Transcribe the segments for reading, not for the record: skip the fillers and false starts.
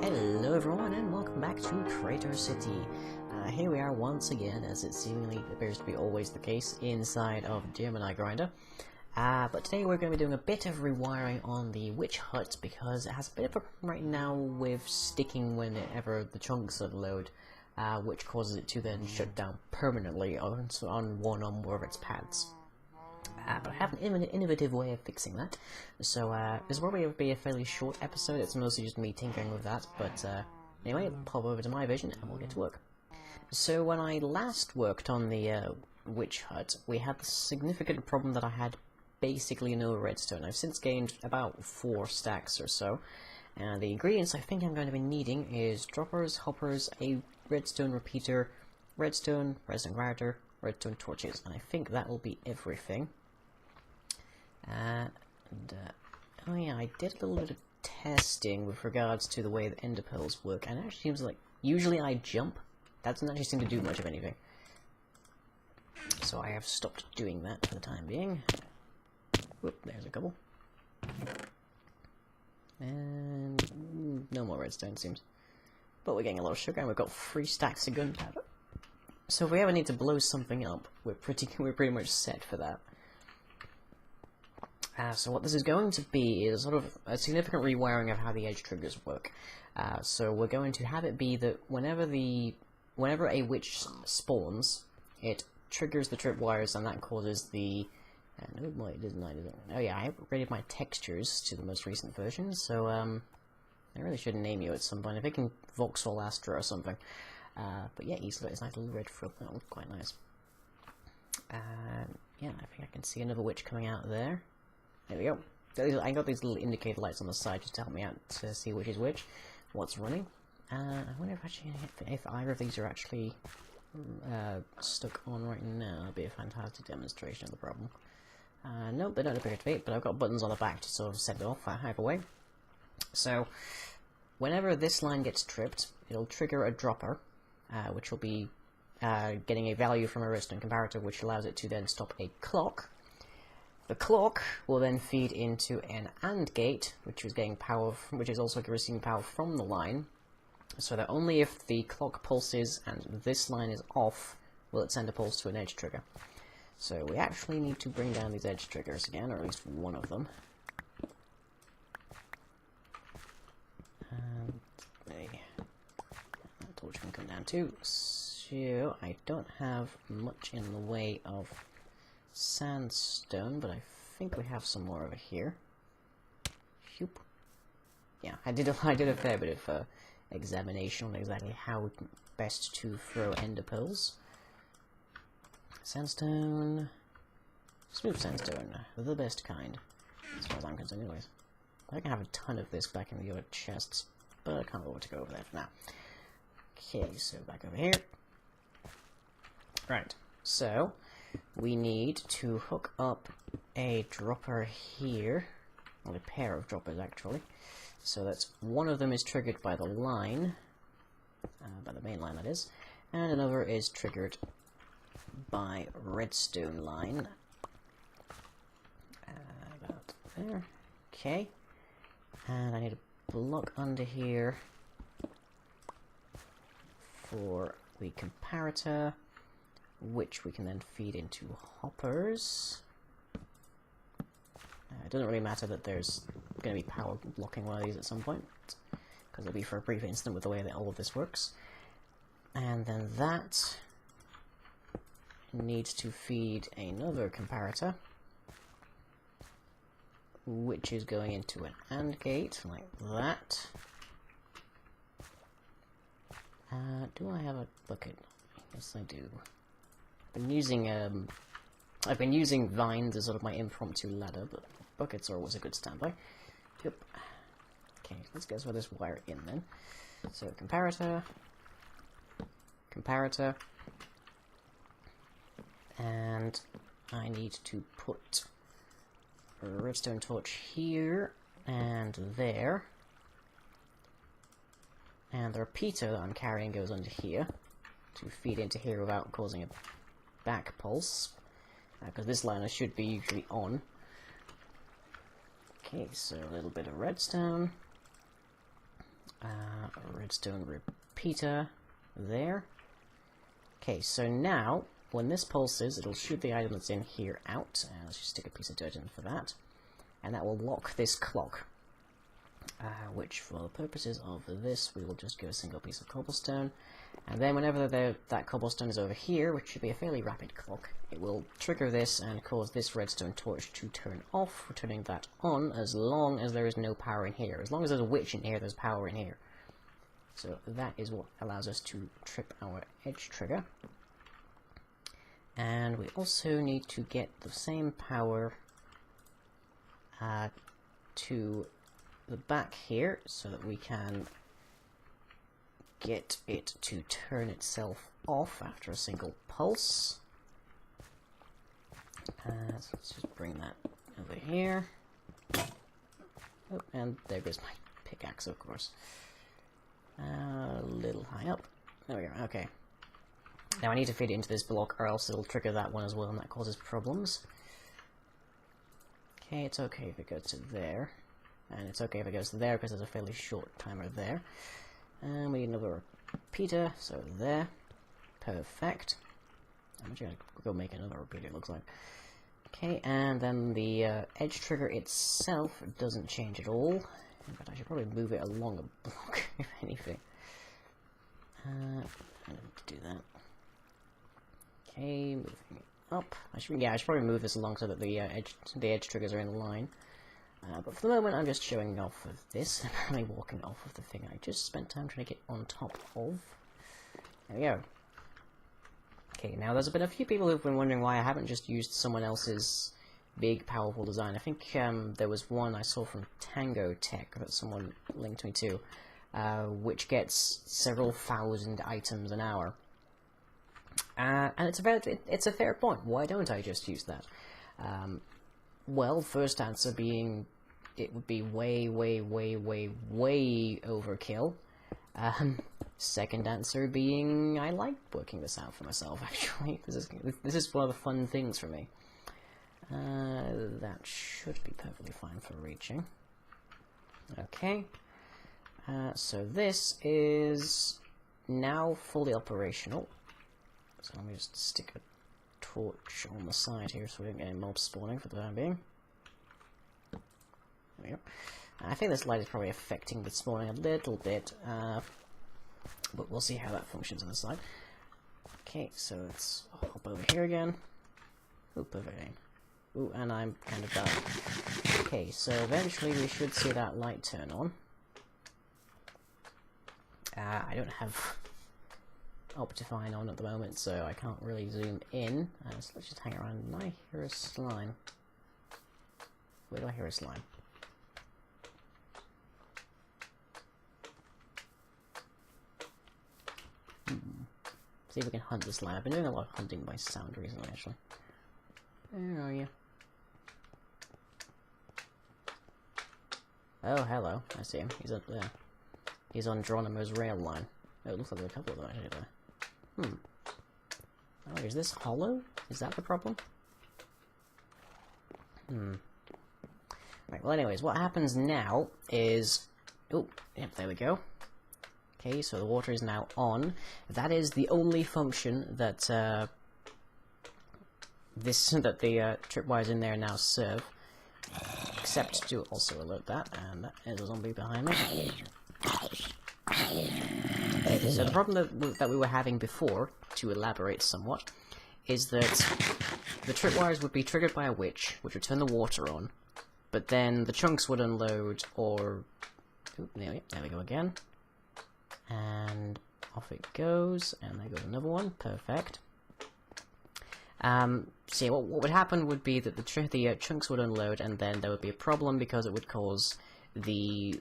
Hello everyone and welcome back to Crater City. Here we are once again, as it seemingly appears to be always the case, inside of Gemini Grinder. But today we're going to be doing a bit of rewiring on the witch hut because it has a bit of a problem right now with sticking whenever the chunks load, which causes it to then shut down permanently on one or more of its pads. But I have an innovative way of fixing that, so this will probably be a fairly short episode. It's mostly just me tinkering with that, but anyway, pop over to my vision and we'll get to work. So when I last worked on the witch hut, we had the significant problem that I had basically no redstone. I've since gained about 4 stacks or so, and the ingredients I think I'm going to be needing is droppers, hoppers, a redstone repeater, redstone grinder, redstone torches, and I think that will be everything. Oh yeah, I did a little bit of testing with regards to the way the ender pearls work, and it actually seems like usually I jump. That doesn't actually seem to do much of anything. So I have stopped doing that for the time being. Whoop, there's a couple. And no more redstone, it seems. But we're getting a lot of sugar, and we've got 3 stacks of gunpowder. So if we ever need to blow something up, we're pretty much set for that. So what this is going to be is sort of a significant rewiring of how the edge triggers work. So we're going to have it be that whenever a witch spawns, it triggers the tripwires, and that causes the... no, boy, it doesn't. Oh yeah, I upgraded my textures to the most recent version, so I really should name you at some point. If it can Vauxhall Astra or something. But yeah, he's got his nice little red frill. That looks quite nice. Yeah, I think I can see another witch coming out there. There we go. I got these little indicator lights on the side just to help me out to see which is which, what's running. I wonder if either of these are actually stuck on right now. It'd be a fantastic demonstration of the problem. Nope, they don't appear to be, but I've got buttons on the back to sort of set it off either way. So, whenever this line gets tripped, it'll trigger a dropper, which will be getting a value from a redstone comparator, which allows it to then stop a clock. The clock will then feed into an AND gate, which is also receiving power from the line, so that only if the clock pulses and this line is off will it send a pulse to an edge trigger. So we actually need to bring down these edge triggers again, or at least one of them. And that torch can come down too. So I don't have much in the way of sandstone, but I think we have some more over here. Shoop. Yeah, I did a fair bit of examination on exactly how best to throw ender pearls. Sandstone, smooth sandstone, the best kind, as far as I'm concerned. Anyways, I can have a ton of this back in the other chests, but I can't afford to go over there for now. Okay, so back over here. Right, so we need to hook up a dropper here, well, a pair of droppers actually, so that one of them is triggered by the line, by the main line that is, and another is triggered by redstone line. About there. Okay, and I need a block under here for the comparator, which we can then feed into hoppers. It doesn't really matter that there's going to be power blocking one of these at some point, because it'll be for a brief instant with the way that all of this works. And then that needs to feed another comparator, which is going into an AND gate, like that. Do I have a bucket? Yes, I do. I've been using vines as sort of my impromptu ladder, but buckets are always a good standby. Yep. Okay, let's go for this wire in then. So comparator, and I need to put a redstone torch here and there, and the repeater that I'm carrying goes under here to feed into here without causing a back pulse, because this liner should be usually on. Okay, so a little bit of redstone, redstone repeater there. Okay, so now, when this pulses, it'll shoot the item that's in here out. Let's just stick a piece of dirt in for that. And that will lock this clock. Which, for the purposes of this, we will just go a single piece of cobblestone. And then whenever that cobblestone is over here, which should be a fairly rapid clock, it will trigger this and cause this redstone torch to turn off, returning that on as long as there is no power in here. As long as there's a witch in here, there's power in here. So that is what allows us to trip our edge trigger. And we also need to get the same power to the back here so that we can get it to turn itself off after a single pulse. So let's just bring that over here. Oh, and there goes my pickaxe, of course. A little high up. There we go, okay. Now I need to feed it into this block or else it'll trigger that one as well and that causes problems. Okay, it's okay if it goes to there. And it's okay if it goes to there because there's a fairly short timer there. And we need another repeater, so there. Perfect. I'm just gonna go make another repeater, it looks like. Okay, and then the edge trigger itself doesn't change at all. In fact, I should probably move it along a block, if anything. I need to do that. Okay, moving it up. I should probably move this along so that the edge triggers are in line. But for the moment, I'm just showing off of this. I'm apparently walking off of the thing I just spent time trying to get on top of. There we go. Okay, now there's been a few people who've been wondering why I haven't just used someone else's big, powerful design. I think there was one I saw from Tango Tech that someone linked me to, which gets several thousand items an hour. And it's a fair point. Why don't I just use that? Well, first answer being it would be way, way, way, way, way overkill. Second answer being I like working this out for myself, actually. This is one of the fun things for me. That should be perfectly fine for reaching. Okay. So this is now fully operational. So let me just stick a torch on the side here so we don't get any mobs spawning for the time being. There we go. I think this light is probably affecting the spawning a little bit, but we'll see how that functions on the side. Okay, so let's hop over here again. Ooh, perfect aim. Ooh, and I'm kind of bad. Okay, so eventually we should see that light turn on. I don't have Optifine on at the moment, so I can't really zoom in. So let's just hang around. And I hear a slime. Where do I hear a slime? See if we can hunt the slime. I've been doing a lot of hunting by sound recently, actually. Where are you? Oh, hello. I see him. He's up there. He's on Geronimo's rail line. Oh, it looks like there's a couple of them actually there. Oh, is this hollow? Is that the problem? Right, well anyways, what happens now is... Oh, yep, there we go. Okay, so the water is now on. That is the only function that the tripwires in there now serve. Except to also alert that, and that is a zombie behind me. So the problem that we were having before, to elaborate somewhat, is that the tripwires would be triggered by a witch, which would turn the water on, but then the chunks would unload, or... Ooh, there we go again. And off it goes, and there goes another one. Perfect. See, what would happen would be that the chunks would unload, and then there would be a problem because it would cause the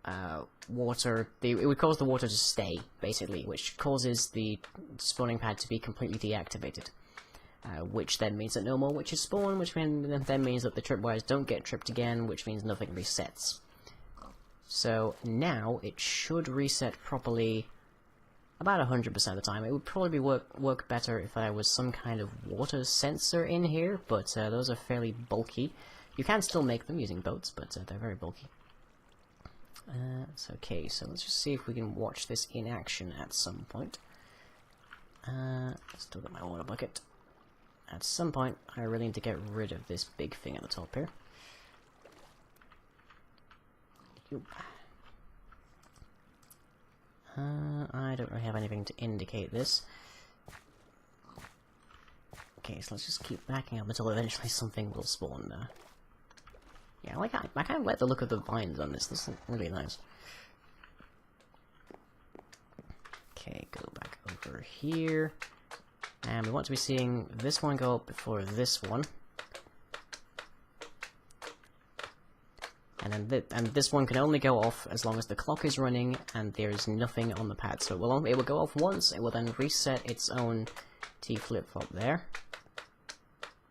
it would cause the water to stay, basically, which causes the spawning pad to be completely deactivated. Which then means that no more witches spawn, which then means that the tripwires don't get tripped again, which means nothing resets. So now it should reset properly about 100% of the time. It would probably work better if there was some kind of water sensor in here, but those are fairly bulky. You can still make them using boats, but they're very bulky. It's okay, so let's just see if we can watch this in action at some point. Still got my water bucket. At some point, I really need to get rid of this big thing at the top here. I don't really have anything to indicate this. Okay, so let's just keep backing up until eventually something will spawn. Yeah, I kind of like the look of the vines on this. This is really nice. Okay, go back over here. And we want to be seeing this one go up before this one. And then this one can only go off as long as the clock is running and there's nothing on the pad. So it will go off once, it will then reset its own T flip-flop there.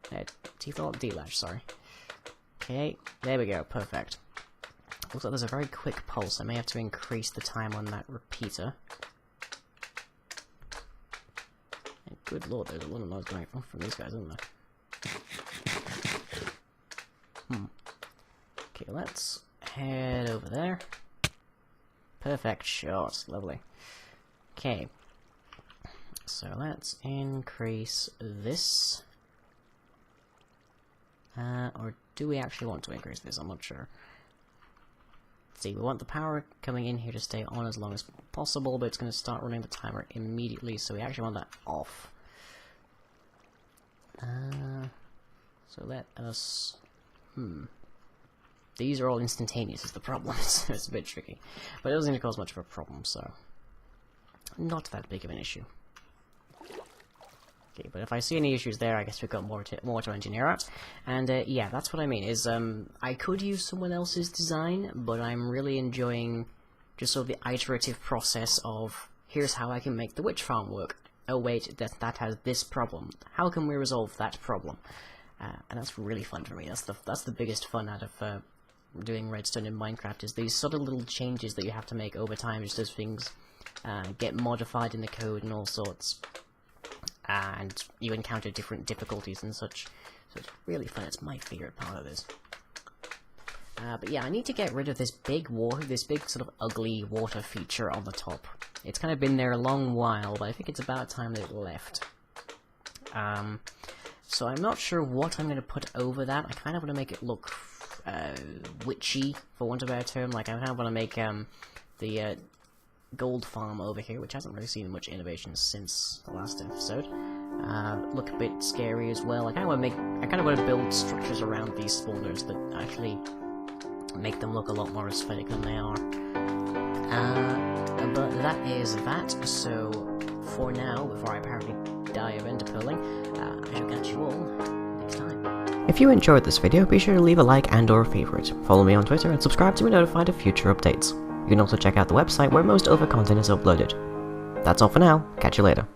T flip-flop, D latch, sorry. Okay, there we go, perfect. Looks like there's a very quick pulse. I may have to increase the time on that repeater. And good lord, there's a lot of noise going from these guys, isn't there? Okay, let's head over there. Perfect shot, lovely. Okay, so let's increase this. Or do we actually want to increase this? I'm not sure. Let's see, we want the power coming in here to stay on as long as possible, but it's going to start running the timer immediately, so we actually want that off. So let us... These are all instantaneous is the problem, so it's a bit tricky. But it doesn't seem to cause much of a problem, so... not that big of an issue. Okay, but if I see any issues there, I guess we've got more to engineer out. And yeah, that's what I mean, is I could use someone else's design, but I'm really enjoying just sort of the iterative process of, here's how I can make the witch farm work. Oh wait, that has this problem. How can we resolve that problem? And that's really fun for me. That's the biggest fun out of doing redstone in Minecraft, is these sort of little changes that you have to make over time, just as things get modified in the code and all sorts. And you encounter different difficulties and such. So it's really fun. It's my favorite part of this. But yeah, I need to get rid of this big sort of ugly water feature on the top. It's kind of been there a long while, but I think it's about time that it left. So I'm not sure what I'm going to put over that. I kind of want to make it look witchy, for want of a better term. Like, I kind of want to make the gold farm over here, which hasn't really seen much innovation since the last episode, look a bit scary as well. I kind of want to build structures around these spawners that actually make them look a lot more aesthetic than they are. But that is that. So for now, before I apparently die of ender pearling, I shall catch you all next time. If you enjoyed this video, be sure to leave a like and or a favourite. Follow me on Twitter and subscribe to be notified of future updates. You can also check out the website where most other content is uploaded. That's all for now, catch you later.